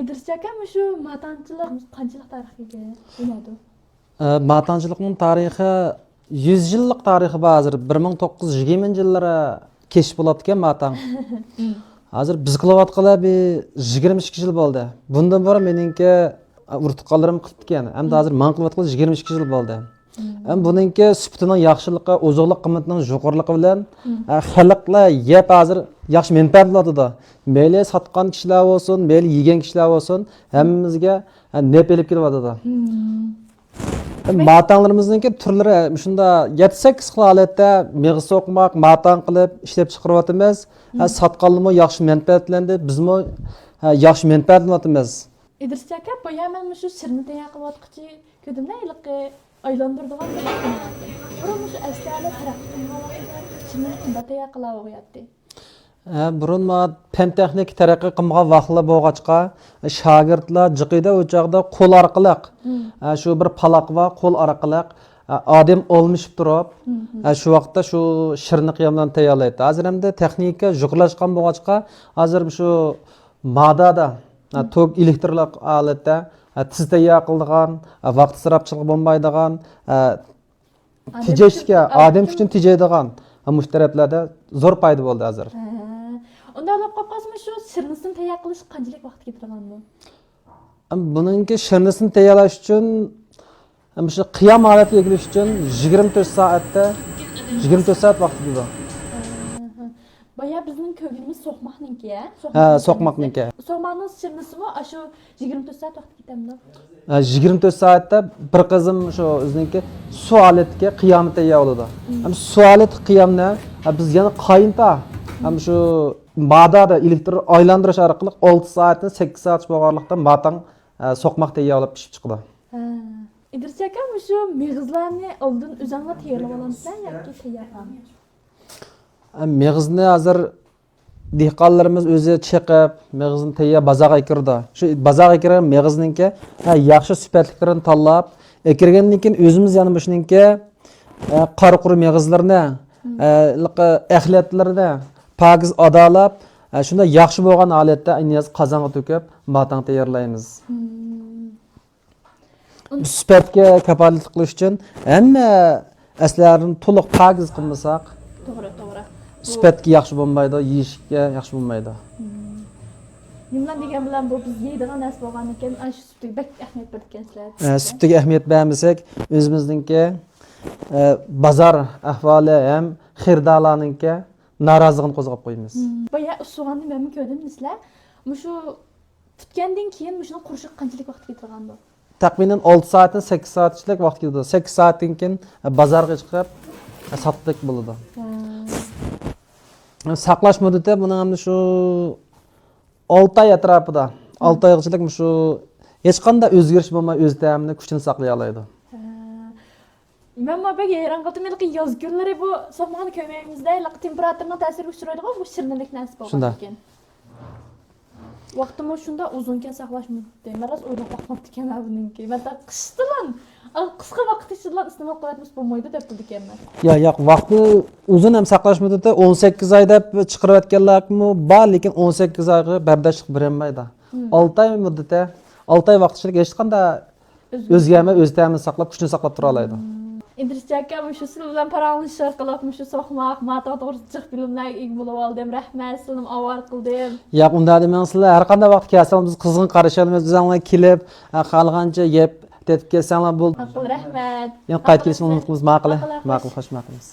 İdris aka shu matonchilik qanchalik tarixga o'ynadi? Matonchilikning tarixi 100 yillik tarixi bor. Hozir 1920-yillara kesh bo'ladi ekan matang. Hozir biz qilayotganlar 22 yil bo'ldi. Bundan bora meningki urtiqalarim qilib ekan. Hamda hozir men qilayotgan 22 yil bo'ldi. Buningki sifatining yaxshiligi, oziqlik qimmatining yuqoriligi bilan xalqlar yeb hozir yaxshi menfaat oladi. Meyli sotgan kishilar bo'lsin, meyli yegan kishilar bo'lsin, hammamizga nep elib kelyapti. Matanglarimizningki turlari shunda 7-8 xil holatda mig'iz so'qmoq, matang qilib ishlab chiqaryapmiz. Sotganlarmi yaxshi manfaatlanadi, bizmi yaxshi manfaatlanamiz. İdris aka boyaman shu sirni tayyor qilayotqichi ko'dimda iliqi aylantirdigan burun shu aslarni taraqqi qilmoqda sirni qanday tayyor qila qo'yapti. Burun fen texnik taraqqiy qilmagan vaqtlar bo'lg'achqa shogirdlar jiqida o'chaqda qo'l orqali shu bir paloq va qo'l orqali odam olmishib turib shu vaqtda shu shirni qiyamdan tayyorlaydi. Hozir hamda texnika yuqlashgan bo'lg'achqa hozir shu modada tok elektrlik holatda tez tayyor qiladigan, vaqt isrofchilik bo'lmaydigan, tejashga, odam kuchini tejaydigan mushtariyatlarda zo'r paydo bo'ldi hozir. Unda olib qolqasmi shu shirnisini tayyor qilish qanchalik vaqt ketirgan bu? Buningki shirnisini tayyorlash uchun shu qiyam holatiga kelish uchun 24 soat vaqt ketadi. Baya bizning ko'ngilimiz so'qmoqniki, so'qmoqniki. So'qmoqning shirnisimi shu 24 soat vaqt ketadimi? 24 soatda bir qizim shu o'ziniki su holatiga qiyomni tayyor bo'ladi. Su holati qiyomni biz yana qayinta shu modada elektr aylantirish orqali 6 soatdan 8 soat bo'lganlikda matang so'qmoq tayyor olib pishib chiqadi. İdris aka shu mig'izlarni oldin o'zingizlar tayyorlab olamsizlar yoki tayyorlami? Mig'izni hozir dehqonlarimiz o'zi chiqib, mig'izni tayyor bozorga kirdi. Shu bozorga kirgan mig'izningki yaxshi sifatliklarini tanlab, kirgandan keyin o'zimiz yana shuningki qora quri mig'izlarni, axlatlarni pakiz adalab, shunda yaxshi bo'lgan holatda ayniz qozonga to'kib, matang tayyorlaymiz. Sifatga kafolat qilish uchun hamma aslarni to'liq pakiz qilmasak, to'g'ri. sifatga yaxshi bo'lmaydi, yeyishga yaxshi bo'lmaydi. Nima degan bilan bu biz yeydigan narsa bo'lgan ekan, shu sutga bak ahamiyat bergansizlar. Sutga ahamiyat bermasak, o'zimizningki bozor ahvoli ham xirdalarningki noroziligini qo'zg'ab qo'yamiz. Boya usuganni men ko'rdim sizlar. Shu tutgandan keyin shuni qurishga qanchalik vaqt ketirgan bu? Taxminan 6 soatdan 8 soat ichlik vaqt ketadi. 8 soatdan keyin bozorga chiqib sotlik bo'ladi. Saqlash muddati buning ham shu 6 oy atrofida. 6 oygacha shu hech qanday o'zgarish bo'lmay o'z ta'mini kuchini saqlay oladi. Men bak hayron qoldim, yoz kunlari bu so'qmoqni ko'maymizda, temperaturning ta'siriga uchraydigan bu shirinlik nasib bo'lgan ekan. Vaqtimi shunda uzunga saqlash muddati. Men rost o'ylab qo'ydim ekan buningki. Men qishdilan qisqa vaqt ichida iste'mol qilamiz bo'lmaydi deb turdik ekan. Yo'q, vaqtni uzun ham saqlash muddati 18 oy deb chiqarayotganlarmi bor, lekin 18 oyga bardoshlik berolmaydi. 6 oy muddati, 6 oy vaqt ichida hech qanday o'zgarmay o'z ta'mini saqlab, kuchini saqlab tura oladi. İdris aka shu siz bilan paranglashar qilib shu so'qmoq, matang to'g'risida filmlar ig bo'lib oldim. Rahmat, sizlarni avval qildim. Yo'q, unda demasizlar, har qanday vaqt kelsangiz biz qizg'in qarashamiz, bizlar kelib, qolgancha yeb, tetib kelsanglar bo'ldi. Rahmat. Yana qaytib kelishni umid qilamiz, ma'qul, xo'sh ma'qulmiz.